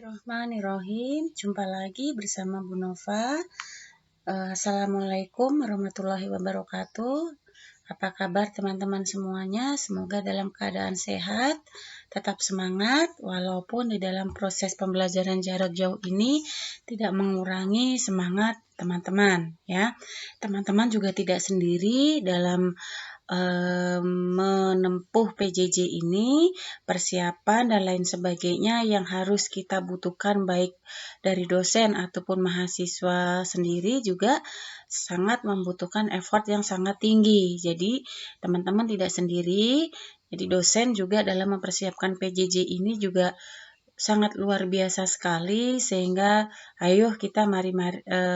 Bismillahirrahmanirrahim. Jumpa lagi bersama Bu Nova. Assalamualaikum warahmatullahi wabarakatuh. Apa kabar teman-teman semuanya? Semoga dalam keadaan sehat, tetap semangat, walaupun di dalam proses pembelajaran jarak jauh ini tidak mengurangi semangat teman-teman, ya. Teman-teman juga tidak sendiri dalam menempuh PJJ ini, persiapan dan lain sebagainya yang harus kita butuhkan baik dari dosen ataupun mahasiswa sendiri juga sangat membutuhkan effort yang sangat tinggi. Jadi teman-teman tidak sendiri, jadi dosen juga dalam mempersiapkan PJJ ini juga sangat luar biasa sekali, sehingga ayo kita mari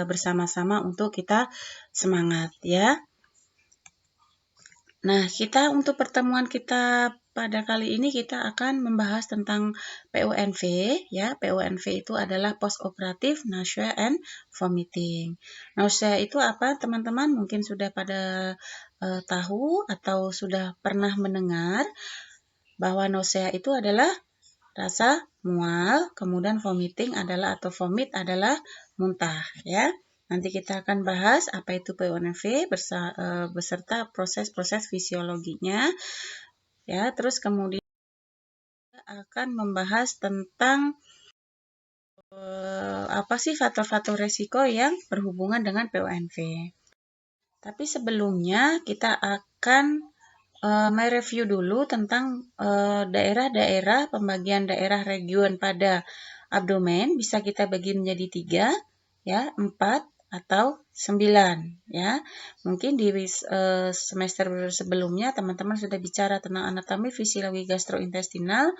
bersama-sama untuk kita semangat, ya. Nah, untuk pertemuan kita pada kali ini kita akan membahas tentang PONV, ya. PONV itu adalah Post Operative Nausea and Vomiting. Nausea itu apa, teman-teman? Mungkin sudah pada tahu atau sudah pernah mendengar bahwa nausea itu adalah rasa mual, kemudian vomiting adalah atau vomit adalah muntah, ya. Nanti kita akan bahas apa itu PONV beserta proses-proses fisiologinya, ya. Terus kemudian kita akan membahas tentang apa sih faktor-faktor resiko yang berhubungan dengan PONV. Tapi sebelumnya kita akan mereview dulu tentang daerah-daerah, pembagian daerah region pada abdomen. Bisa kita bagi menjadi 3, ya, 4 atau 9, ya. Mungkin di semester sebelumnya teman-teman sudah bicara tentang anatomi fisiologi gastrointestinal.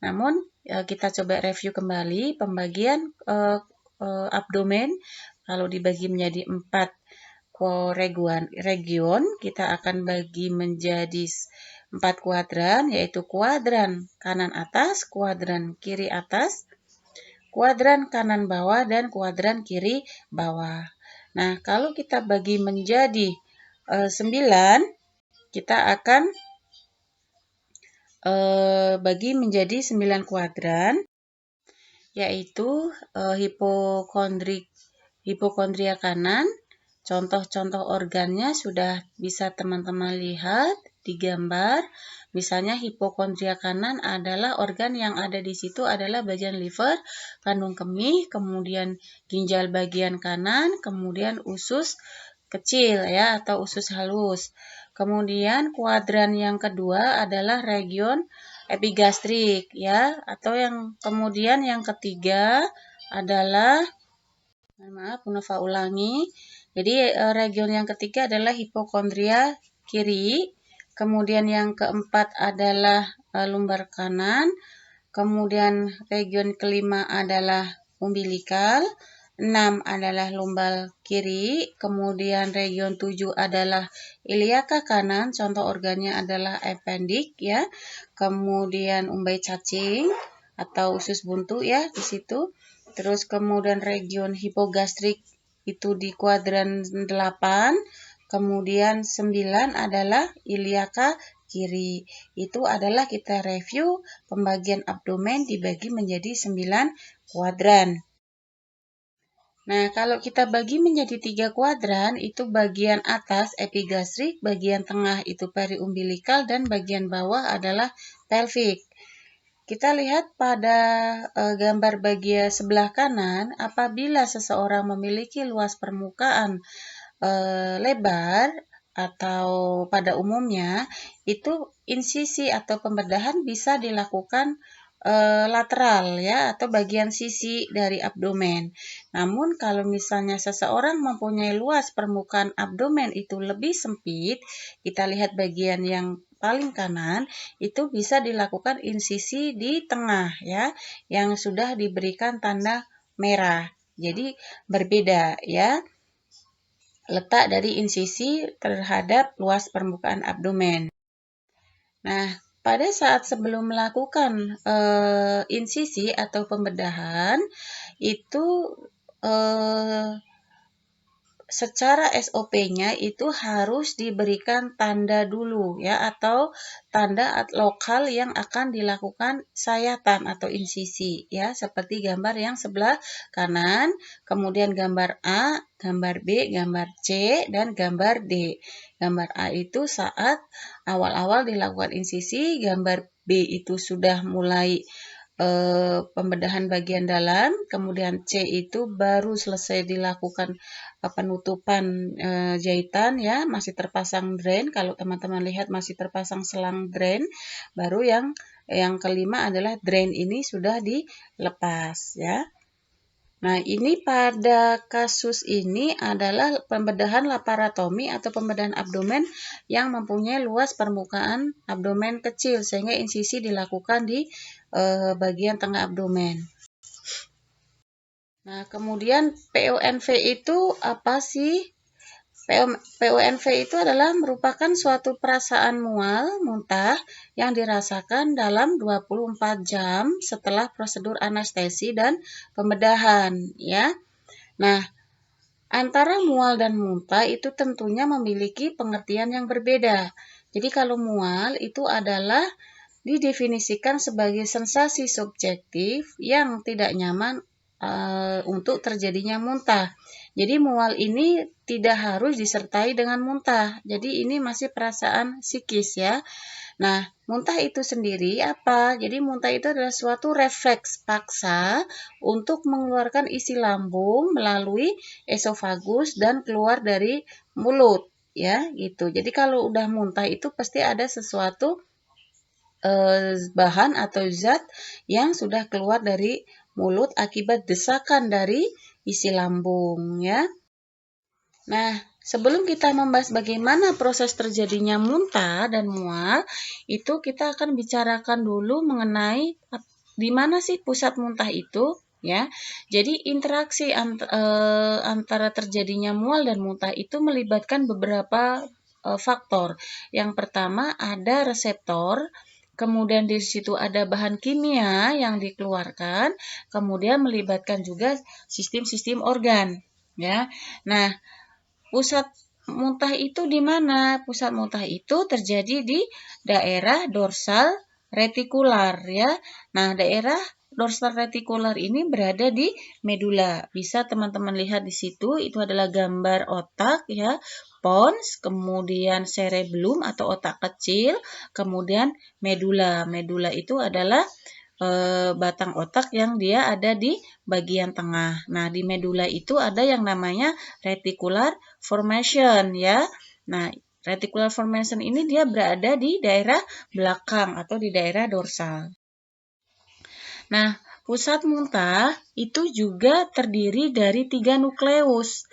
Namun kita coba review kembali pembagian abdomen. Kalau dibagi menjadi 4 region, kita akan bagi menjadi 4 kuadran, yaitu kuadran kanan atas, kuadran kiri atas, kuadran kanan bawah, dan kuadran kiri bawah. Nah, kalau kita bagi menjadi 9, kita akan bagi menjadi 9 kuadran, yaitu hipokondria kanan. Contoh-contoh organnya sudah bisa teman-teman lihat di gambar. Misalnya hipokondria kanan adalah organ yang ada di situ adalah bagian liver, kandung kemih, kemudian ginjal bagian kanan, kemudian usus kecil, ya, atau usus halus. Kemudian kuadran yang kedua adalah region epigastrik, ya, atau kemudian yang ketiga adalah, maaf, Nova ulangi. Jadi region yang ketiga adalah hipokondria kiri, kemudian yang keempat adalah lumbar kanan, kemudian region kelima adalah umbilikal, 6 adalah lumbar kiri, kemudian region 7 adalah iliaka kanan, contoh organnya adalah appendix, ya, kemudian umbai cacing atau usus buntu, ya, di situ. Terus kemudian region hipogastrik itu di kuadran 8, kemudian 9 adalah iliaka kiri. Itu adalah kita review pembagian abdomen dibagi menjadi 9 kuadran. Nah, kalau kita bagi menjadi 3 kuadran, itu bagian atas epigastrik, bagian tengah itu periumbilikal, dan bagian bawah adalah pelvic. Kita lihat pada gambar bagian sebelah kanan, apabila seseorang memiliki luas permukaan lebar atau pada umumnya, itu insisi atau pembedahan bisa dilakukan lateral, ya, atau bagian sisi dari abdomen. Namun kalau misalnya seseorang mempunyai luas permukaan abdomen itu lebih sempit, kita lihat bagian yang paling kanan, itu bisa dilakukan insisi di tengah, ya, yang sudah diberikan tanda merah. Jadi berbeda, ya, letak dari insisi terhadap luas permukaan abdomen. Nah, pada saat sebelum melakukan insisi atau pembedahan, itu secara SOP-nya itu harus diberikan tanda dulu ya, atau tanda lokal yang akan dilakukan sayatan atau insisi ya, seperti gambar yang sebelah kanan, kemudian gambar A, gambar B, gambar C, dan gambar D. Gambar A itu saat awal-awal dilakukan insisi, gambar B itu sudah mulai pembedahan bagian dalam, kemudian C itu baru selesai dilakukan penutupan jahitan ya, masih terpasang drain. Kalau teman-teman lihat masih terpasang selang drain, baru yang kelima adalah drain ini sudah dilepas ya. Nah, ini pada kasus ini adalah pembedahan laparotomi atau pembedahan abdomen yang mempunyai luas permukaan abdomen kecil, sehingga insisi dilakukan di bagian tengah abdomen. Nah, kemudian PONV itu apa sih? PONV itu adalah merupakan suatu perasaan mual, muntah yang dirasakan dalam 24 jam setelah prosedur anestesi dan pembedahan ya. Nah, antara mual dan muntah itu tentunya memiliki pengertian yang berbeda. Jadi kalau mual itu adalah didefinisikan sebagai sensasi subjektif yang tidak nyaman untuk terjadinya muntah. Jadi mual ini tidak harus disertai dengan muntah. Jadi ini masih perasaan psikis ya. Nah, muntah itu sendiri apa? Jadi muntah itu adalah suatu refleks paksa untuk mengeluarkan isi lambung melalui esofagus dan keluar dari mulut ya, gitu. Jadi kalau udah muntah itu pasti ada sesuatu bahan atau zat yang sudah keluar dari mulut akibat desakan dari isi lambung ya. Nah, sebelum kita membahas bagaimana proses terjadinya muntah dan mual, itu kita akan bicarakan dulu mengenai di mana sih pusat muntah itu ya. Jadi interaksi antara terjadinya mual dan muntah itu melibatkan beberapa faktor. Yang pertama ada reseptor. Kemudian di situ ada bahan kimia yang dikeluarkan, kemudian melibatkan juga sistem-sistem organ, ya. Nah, pusat muntah itu di mana? Pusat muntah itu terjadi di daerah dorsal retikular, ya. Nah, daerah dorsal retikular ini berada di medula. Bisa teman-teman lihat di situ, itu adalah gambar otak, ya. Pons, kemudian cerebellum atau otak kecil, kemudian medula. Medula itu adalah batang otak yang dia ada di bagian tengah. Nah, di medula itu ada yang namanya reticular formation ya. Nah, reticular formation ini dia berada di daerah belakang atau di daerah dorsal. Nah, pusat muntah itu juga terdiri dari 3 nukleus.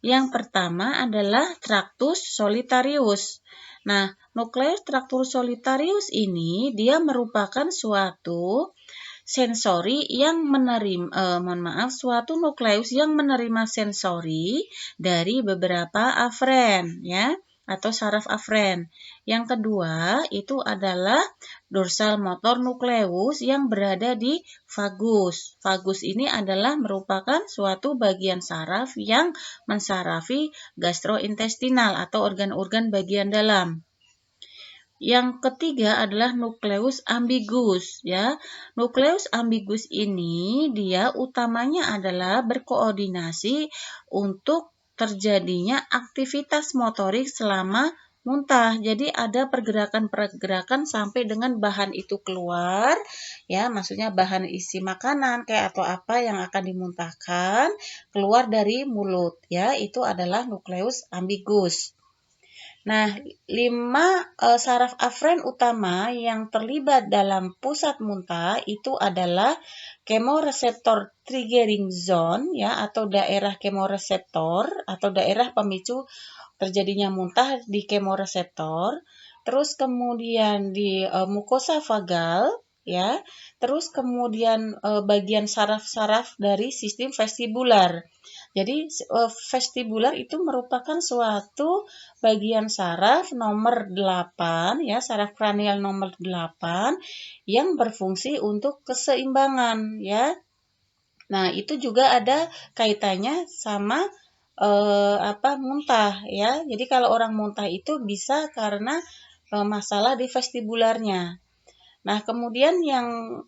Yang pertama adalah tractus solitarius. Nah, nukleus tractus solitarius ini dia merupakan suatu sensori yang suatu nukleus yang menerima sensori dari beberapa afren ya, atau saraf afren. Yang kedua itu adalah dorsal motor nukleus yang berada di vagus. Vagus ini adalah merupakan suatu bagian saraf yang mensarafi gastrointestinal atau organ-organ bagian dalam. Yang ketiga adalah nukleus ambigus ya. Nukleus ambigus ini dia utamanya adalah berkoordinasi untuk terjadinya aktivitas motorik selama muntah. Jadi ada pergerakan-pergerakan sampai dengan bahan itu keluar ya, maksudnya bahan isi makanan kayak atau apa yang akan dimuntahkan keluar dari mulut ya, itu adalah nukleus ambigus. Nah, 5 saraf afren utama yang terlibat dalam pusat muntah itu adalah kemoreseptor triggering zone ya, atau daerah kemoreseptor atau daerah pemicu terjadinya muntah di kemoreseptor. Terus kemudian di mukosa vagal ya. Terus kemudian bagian saraf-saraf dari sistem vestibular. Jadi vestibular itu merupakan suatu bagian saraf nomor 8 ya, saraf kranial nomor 8 yang berfungsi untuk keseimbangan ya. Nah, itu juga ada kaitannya sama muntah ya. Jadi kalau orang muntah itu bisa karena masalah di vestibularnya. Nah, kemudian yang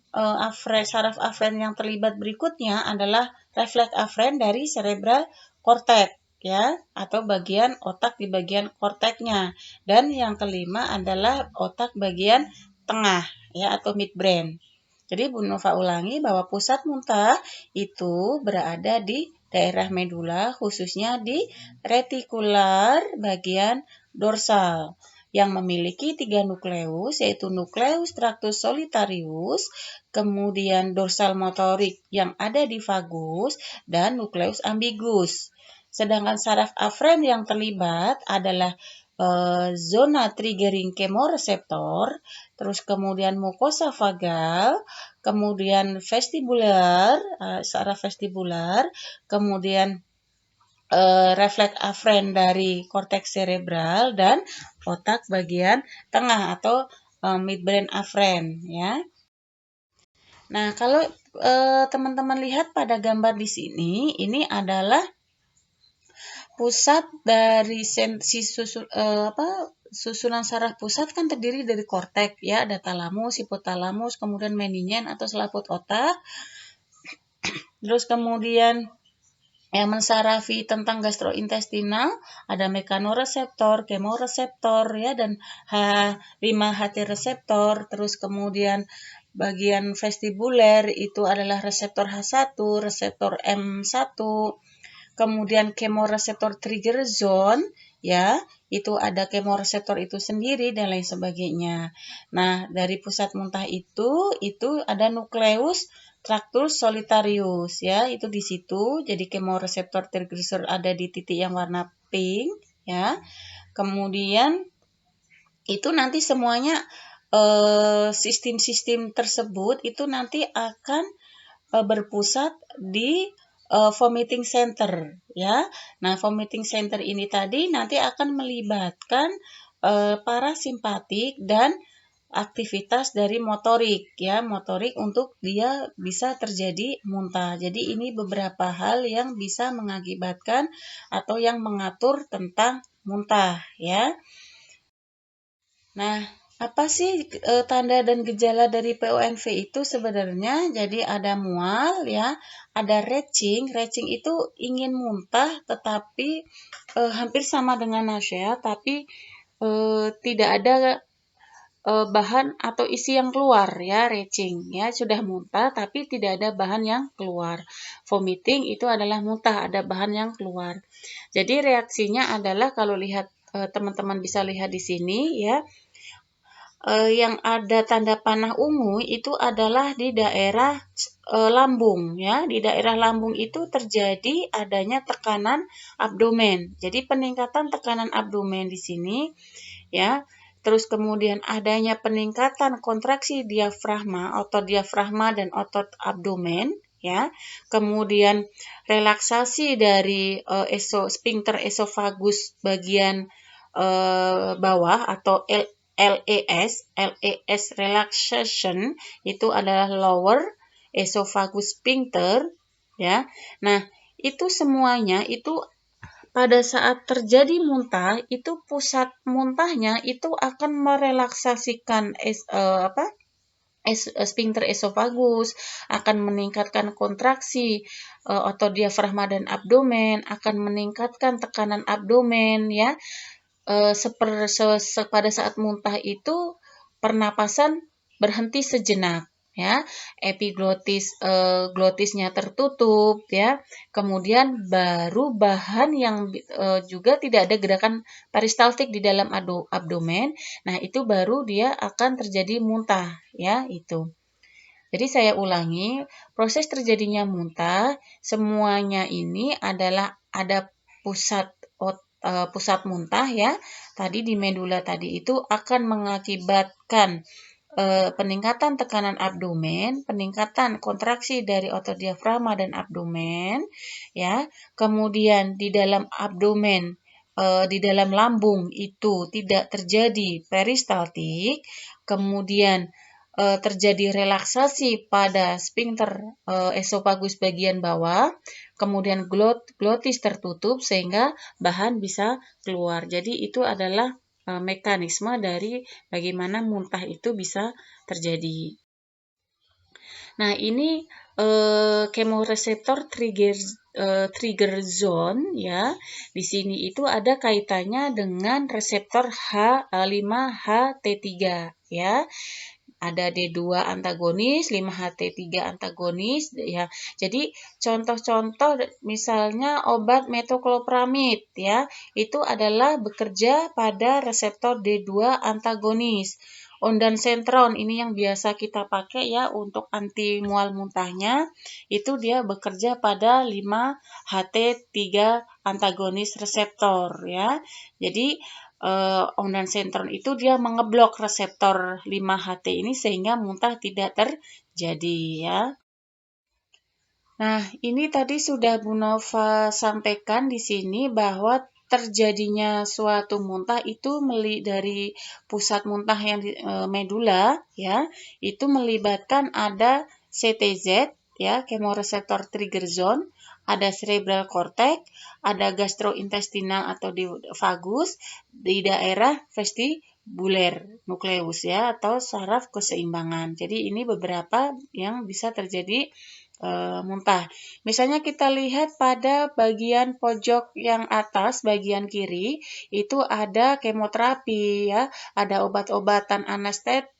saraf afren yang terlibat berikutnya adalah refleks afren dari cerebral cortex ya, atau bagian otak di bagian korteknya. Dan yang kelima adalah otak bagian tengah ya, atau midbrain. Jadi Bu Nova ulangi bahwa pusat muntah itu berada di daerah medula, khususnya di retikular bagian dorsal yang memiliki 3 nukleus, yaitu nukleus tractus solitarius, kemudian dorsal motorik yang ada di vagus, dan nukleus ambigus. Sedangkan saraf afren yang terlibat adalah zona triggering kemoreseptor, terus kemudian mukosa vagal, kemudian vestibular, saraf vestibular, kemudian refleks afren dari korteks cerebral dan otak bagian tengah atau midbrain afren ya. Nah, kalau teman-teman lihat pada gambar di sini, ini adalah pusat dari susunan saraf pusat kan terdiri dari korteks ya, ada talamus, hipotalamus, kemudian meningen atau selaput otak. Terus kemudian yang mensarafi tentang gastrointestinal ada mekanoreseptor, kemoreseptor ya, dan H5-HT reseptor. Terus kemudian bagian vestibuler itu adalah reseptor H1, reseptor M1, kemudian kemoreseptor trigger zone ya, itu ada kemoreseptor itu sendiri dan lain sebagainya. Nah, dari pusat muntah itu ada nukleus tractus solitarius ya, itu di situ. Jadi kemoreseptor trigger zone ada di titik yang warna pink ya. Kemudian itu nanti semuanya sistem-sistem tersebut itu nanti akan berpusat di vomiting center ya. Nah, vomiting center ini tadi nanti akan melibatkan parasimpatik dan aktivitas dari motorik ya, motorik untuk dia bisa terjadi muntah. Jadi ini beberapa hal yang bisa mengakibatkan atau yang mengatur tentang muntah ya. Nah, apa sih tanda dan gejala dari PONV itu sebenarnya? Jadi ada mual ya, ada retching. Retching itu ingin muntah tetapi hampir sama dengan nausea, tapi tidak ada bahan atau isi yang keluar ya, retching ya, sudah muntah tapi tidak ada bahan yang keluar. Vomiting itu adalah muntah, ada bahan yang keluar. Jadi reaksinya adalah kalau lihat teman-teman bisa lihat di sini ya, yang ada tanda panah ungu itu adalah di daerah lambung ya. Di daerah lambung itu terjadi adanya tekanan abdomen. Jadi peningkatan tekanan abdomen di sini ya. Terus kemudian adanya peningkatan kontraksi diafragma, otot diafragma dan otot abdomen ya. Kemudian relaksasi dari sphincter esofagus bagian bawah atau LES relaxation itu adalah lower esophagus sphincter ya. Nah, itu semuanya itu pada saat terjadi muntah itu pusat muntahnya itu akan merelaksasikan sphincter esofagus, akan meningkatkan kontraksi otot diafragma dan abdomen, akan meningkatkan tekanan abdomen ya. Pada saat muntah itu pernapasan berhenti sejenak ya, glottisnya tertutup ya, kemudian baru bahan yang juga tidak ada gerakan peristaltik di dalam abdomen, nah itu baru dia akan terjadi muntah ya itu. Jadi saya ulangi, proses terjadinya muntah semuanya ini adalah ada pusat muntah ya, tadi di medula tadi itu akan mengakibatkan peningkatan tekanan abdomen, peningkatan kontraksi dari otot diafragma dan abdomen, ya. Kemudian di dalam abdomen, di dalam lambung itu tidak terjadi peristaltik, kemudian terjadi relaksasi pada sphincter esofagus bagian bawah, kemudian glotis tertutup sehingga bahan bisa keluar. Jadi itu adalah mekanisme dari bagaimana muntah itu bisa terjadi. Nah, ini kemoreseptor trigger zone ya. Di sini itu ada kaitannya dengan reseptor H5HT3 ya. Ada D2 antagonis, 5HT3 antagonis ya. Jadi contoh-contoh misalnya obat metoclopramid ya, itu adalah bekerja pada reseptor D2 antagonis. Ondansetron ini yang biasa kita pakai ya untuk anti mual muntahnya, itu dia bekerja pada 5HT3 antagonis reseptor ya. Jadi ondansetron itu dia mengeblok reseptor 5HT ini sehingga muntah tidak terjadi ya. Nah, ini tadi sudah Bu Nova sampaikan di sini bahwa terjadinya suatu muntah itu dari pusat muntah yang di medula ya, itu melibatkan ada CTZ ya, chemoreceptor trigger zone, ada cerebral cortex, ada gastrointestinal atau di vagus di daerah vestibuler nukleus ya atau saraf keseimbangan. Jadi ini beberapa yang bisa terjadi muntah. Misalnya kita lihat pada bagian pojok yang atas, bagian kiri, itu ada kemoterapi ya, ada obat-obatan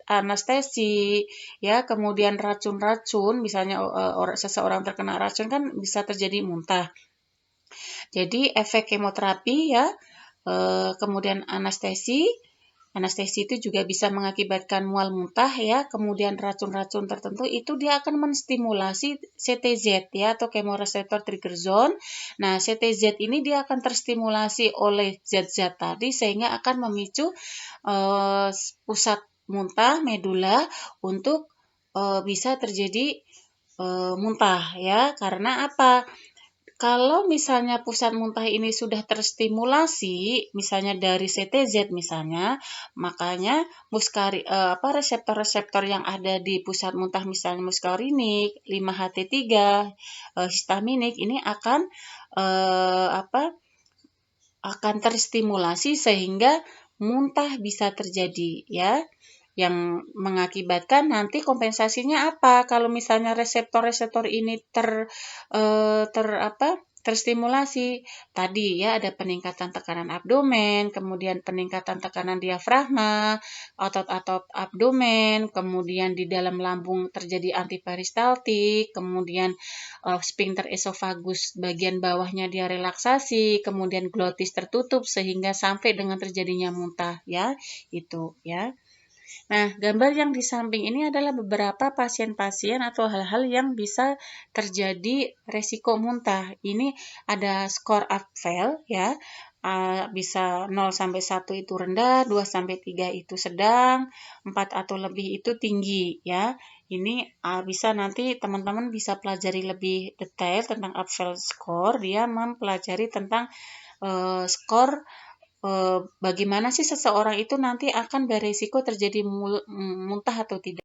anestesi ya, kemudian racun-racun, misalnya seseorang terkena racun kan bisa terjadi muntah. Jadi efek kemoterapi ya, kemudian anestesi itu juga bisa mengakibatkan mual muntah ya, kemudian racun-racun tertentu itu dia akan menstimulasi CTZ ya atau chemoreceptor trigger zone. Nah, CTZ ini dia akan terstimulasi oleh zat-zat tadi sehingga akan memicu pusat muntah medula untuk bisa terjadi muntah ya. Karena apa? Kalau misalnya pusat muntah ini sudah terstimulasi, misalnya dari CTZ misalnya, makanya reseptor-reseptor yang ada di pusat muntah misalnya muskarinik, 5HT3, histaminik ini akan terstimulasi sehingga muntah bisa terjadi ya. Yang mengakibatkan nanti kompensasinya apa? Kalau misalnya reseptor-reseptor ini terstimulasi tadi ya, ada peningkatan tekanan abdomen, kemudian peningkatan tekanan diafragma, otot-otot abdomen, kemudian di dalam lambung terjadi antiperistaltik, kemudian sphincter esofagus bagian bawahnya dia relaksasi, kemudian glotis tertutup sehingga sampai dengan terjadinya muntah ya, itu ya. Nah, gambar yang di samping ini adalah beberapa pasien-pasien atau hal-hal yang bisa terjadi resiko muntah. Ini ada skor Apfel ya, bisa 0 sampai 1 itu rendah, 2 sampai 3 itu sedang, 4 atau lebih itu tinggi ya. Ini bisa nanti teman-teman bisa pelajari lebih detail tentang Apfel score. Dia mempelajari tentang skor bagaimana sih seseorang itu nanti akan beresiko terjadi muntah atau tidak.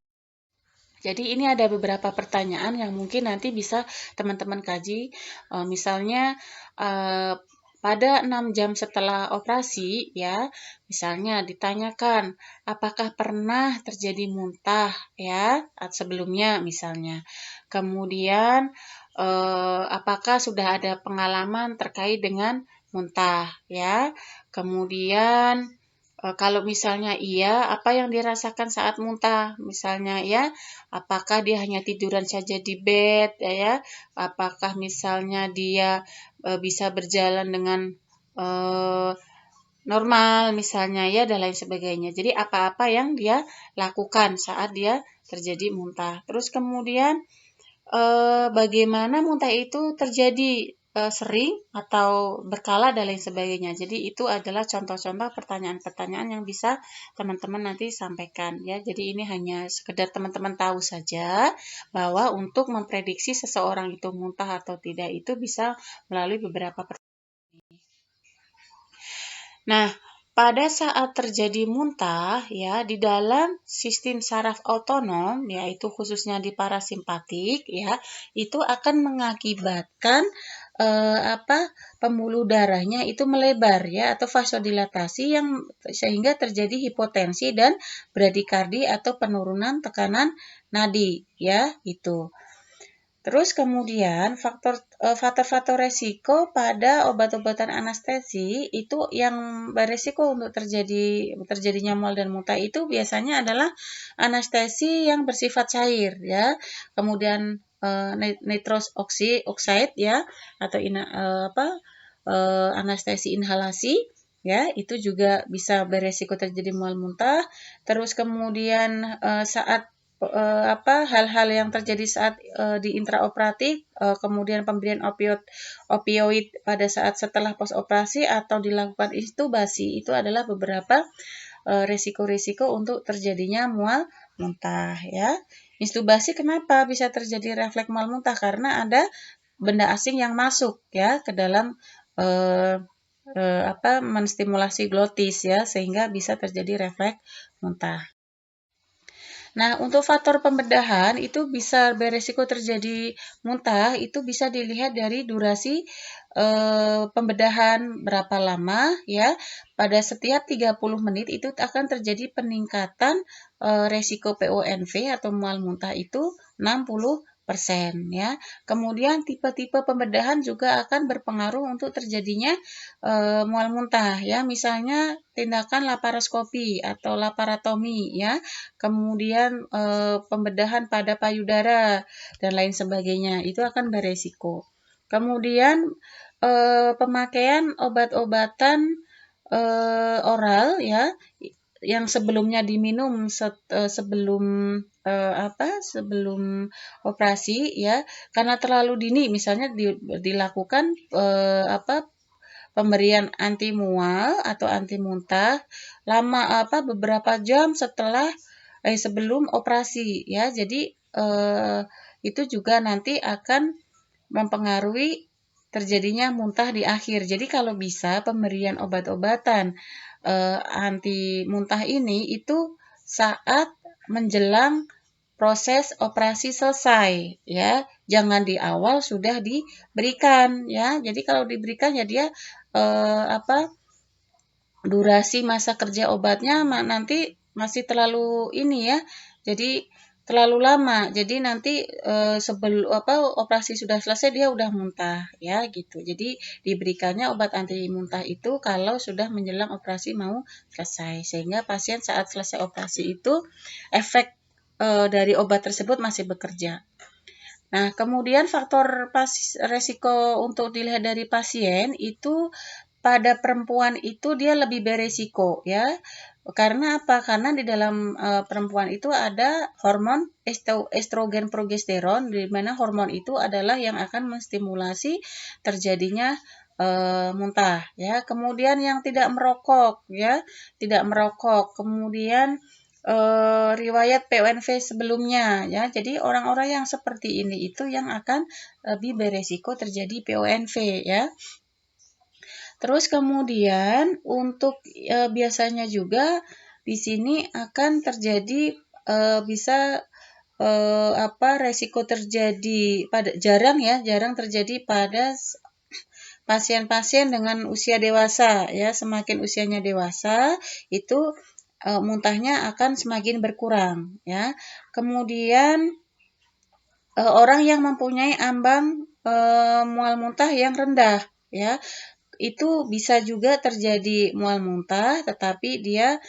Jadi ini ada beberapa pertanyaan yang mungkin nanti bisa teman-teman kaji. Misalnya pada 6 jam setelah operasi ya, misalnya ditanyakan apakah pernah terjadi muntah ya sebelumnya misalnya. Kemudian apakah sudah ada pengalaman terkait dengan muntah ya. Kemudian kalau misalnya iya, apa yang dirasakan saat muntah? Misalnya ya, apakah dia hanya tiduran saja di bed ya? Apakah misalnya dia bisa berjalan dengan normal misalnya ya dan lain sebagainya. Jadi apa-apa yang dia lakukan saat dia terjadi muntah. Terus kemudian bagaimana muntah itu terjadi sering atau berkala dan lain sebagainya. Jadi itu adalah contoh-contoh pertanyaan-pertanyaan yang bisa teman-teman nanti sampaikan ya. Jadi ini hanya sekedar teman-teman tahu saja bahwa untuk memprediksi seseorang itu muntah atau tidak itu bisa melalui beberapa pertanyaan. Nah, pada saat terjadi muntah ya di dalam sistem saraf otonom yaitu khususnya di parasimpatik ya itu akan mengakibatkan pembuluh darahnya itu melebar ya atau vasodilatasi yang sehingga terjadi hipotensi dan bradikardi atau penurunan tekanan nadi ya itu. Terus kemudian faktor-faktor resiko pada obat-obatan anestesi itu yang beresiko untuk terjadinya mual dan muntah itu biasanya adalah anestesi yang bersifat cair ya. Kemudian nitrous oxide ya atau anestesi inhalasi ya itu juga bisa beresiko terjadi mual muntah. Terus kemudian saat hal-hal yang terjadi saat di intraoperatif, kemudian pemberian opioid pada saat setelah postoperasi atau dilakukan intubasi itu adalah beberapa risiko-risiko untuk terjadinya mual muntah ya. Intubasi kenapa bisa terjadi refleks mual muntah? Karena ada benda asing yang masuk ya ke dalam menstimulasi glotis ya sehingga bisa terjadi refleks muntah. Nah, untuk faktor pembedahan itu bisa beresiko terjadi muntah, itu bisa dilihat dari durasi pembedahan berapa lama ya. Pada setiap 30 menit itu akan terjadi peningkatan resiko PONV atau mual muntah itu 60% ya. Kemudian tipe-tipe pembedahan juga akan berpengaruh untuk terjadinya mual muntah ya. Misalnya tindakan laparoskopi atau laparotomi ya. Kemudian pembedahan pada payudara dan lain sebagainya itu akan beresiko. Kemudian pemakaian obat-obatan oral ya yang sebelumnya diminum sebelum operasi ya karena terlalu dini misalnya dilakukan pemberian anti mual atau anti muntah beberapa jam sebelum operasi ya. Jadi itu juga nanti akan mempengaruhi terjadinya muntah di akhir. Jadi kalau bisa pemberian obat-obatan anti muntah ini itu saat menjelang proses operasi selesai ya. Jangan di awal sudah diberikan ya. Jadi kalau diberikan ya dia durasi masa kerja obatnya nanti masih terlalu ini ya. Jadi terlalu lama. Jadi nanti sebelum operasi sudah selesai dia udah muntah ya gitu. Jadi diberikannya obat anti muntah itu kalau sudah menjelang operasi mau selesai. Sehingga pasien saat selesai operasi itu efek dari obat tersebut masih bekerja. Nah, kemudian faktor resiko untuk dilihat dari pasien itu pada perempuan itu dia lebih beresiko ya. Karena apa? Karena di dalam perempuan itu ada hormon estrogen progesteron di mana hormon itu adalah yang akan menstimulasi terjadinya muntah ya. Kemudian yang tidak merokok ya, tidak merokok. Kemudian riwayat PONV sebelumnya ya. Jadi orang-orang yang seperti ini itu yang akan lebih beresiko terjadi PONV ya. Terus kemudian untuk biasanya juga di sini akan terjadi bisa resiko terjadi jarang terjadi pada pasien-pasien dengan usia dewasa ya. Semakin usianya dewasa itu muntahnya akan semakin berkurang ya. Kemudian orang yang mempunyai ambang mual muntah yang rendah ya itu bisa juga terjadi mual muntah tetapi dia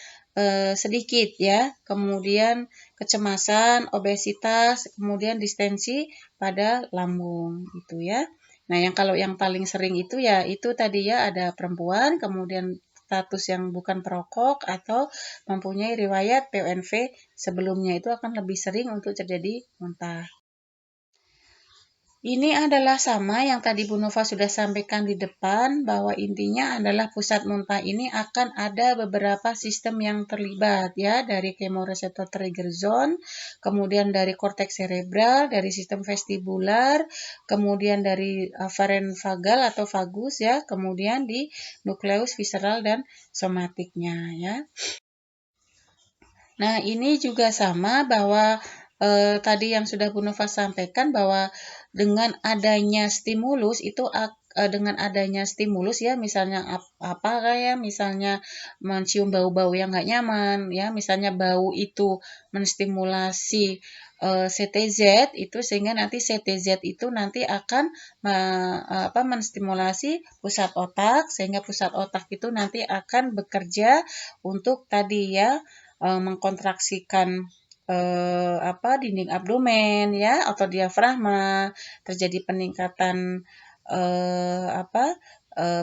sedikit ya. Kemudian kecemasan, obesitas, kemudian distensi pada lambung gitu ya. Nah, yang paling sering itu ya itu tadi ya ada perempuan, kemudian status yang bukan perokok atau mempunyai riwayat PONV sebelumnya itu akan lebih sering untuk terjadi muntah. Ini adalah sama yang tadi Bu Nova sudah sampaikan di depan, bahwa intinya adalah pusat muntah ini akan ada beberapa sistem yang terlibat ya, dari chemoreceptor trigger zone, kemudian dari korteks cerebral, dari sistem vestibular, kemudian dari aferen vagal atau vagus ya, kemudian di nukleus visceral dan somatiknya ya. Nah, ini juga sama bahwa tadi yang sudah Bu Nova sampaikan bahwa dengan adanya stimulus itu dengan adanya stimulus ya, misalnya apa kayak misalnya mencium bau-bau yang nggak nyaman ya, misalnya bau itu menstimulasi CTZ itu, sehingga nanti CTZ itu nanti akan menstimulasi pusat otak, sehingga pusat otak itu nanti akan bekerja untuk tadi ya, mengkontraksikan dinding abdomen ya atau diafragma, terjadi peningkatan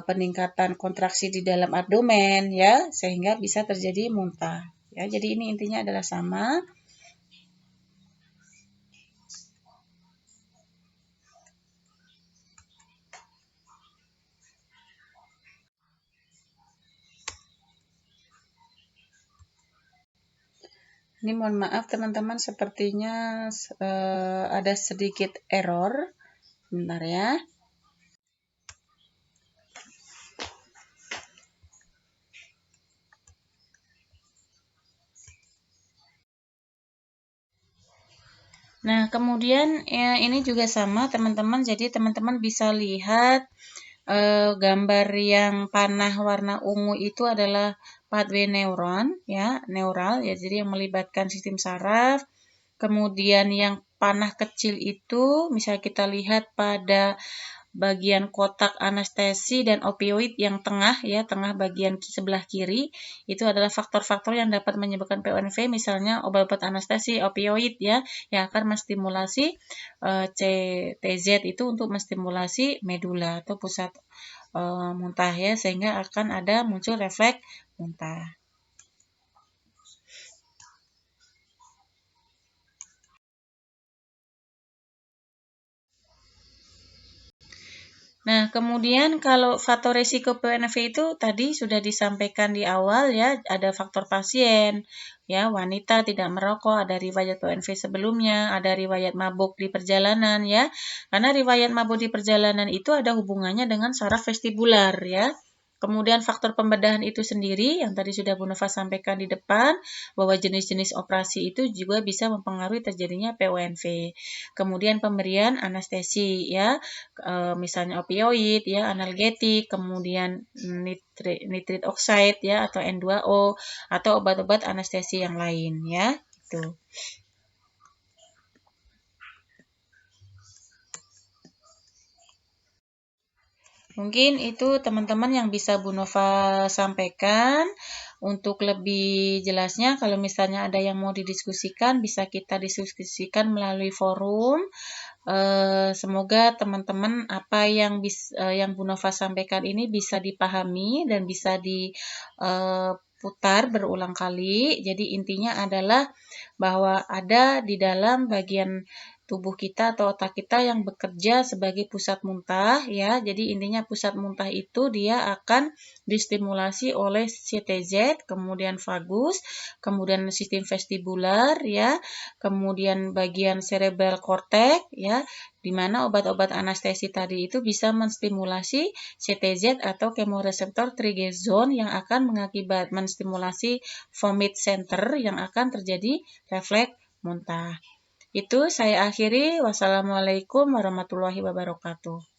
peningkatan kontraksi di dalam abdomen ya, sehingga bisa terjadi muntah ya. Jadi ini intinya adalah sama. Ini mohon maaf teman-teman, sepertinya ada sedikit error. Bentar ya. Nah, kemudian ya, ini juga sama teman-teman. Jadi teman-teman bisa lihat gambar yang panah warna ungu itu adalah pathway neuron ya, neural ya, jadi yang melibatkan sistem saraf. Kemudian yang panah kecil itu misalnya kita lihat pada bagian kotak anestesi dan opioid yang tengah ya, tengah bagian sebelah kiri, itu adalah faktor-faktor yang dapat menyebabkan PONV, misalnya obat-obat anestesi, opioid ya, yang akan menstimulasi CTZ itu untuk menstimulasi medula atau pusat muntah ya, sehingga akan ada muncul refleks muntah. Nah, kemudian kalau faktor risiko PONV itu tadi sudah disampaikan di awal ya, ada faktor pasien, ya, wanita tidak merokok, ada riwayat PONV sebelumnya, ada riwayat mabuk di perjalanan ya. Karena riwayat mabuk di perjalanan itu ada hubungannya dengan saraf vestibular ya. Kemudian faktor pembedahan itu sendiri yang tadi sudah Bu Nova sampaikan di depan, bahwa jenis-jenis operasi itu juga bisa mempengaruhi terjadinya PONV. Kemudian pemberian anestesi ya, misalnya opioid ya, analgetik, kemudian nitrit oxide ya atau N2O, atau obat-obat anestesi yang lain ya, gitu. Mungkin itu teman-teman yang bisa Bu Nova sampaikan. Untuk lebih jelasnya, kalau misalnya ada yang mau didiskusikan, bisa kita diskusikan melalui forum. Semoga teman-teman apa yang Bu Nova sampaikan ini bisa dipahami dan bisa diputar berulang kali. Jadi intinya adalah bahwa ada di dalam bagian tubuh kita atau otak kita yang bekerja sebagai pusat muntah ya. Jadi intinya pusat muntah itu dia akan distimulasi oleh CTZ, kemudian vagus, kemudian sistem vestibular ya, kemudian bagian cerebral cortex ya, di mana obat-obat anestesi tadi itu bisa menstimulasi CTZ atau chemoreceptor trigger zone yang akan menstimulasi vomit center yang akan terjadi refleks muntah. Itu saya akhiri. Wassalamualaikum warahmatullahi wabarakatuh.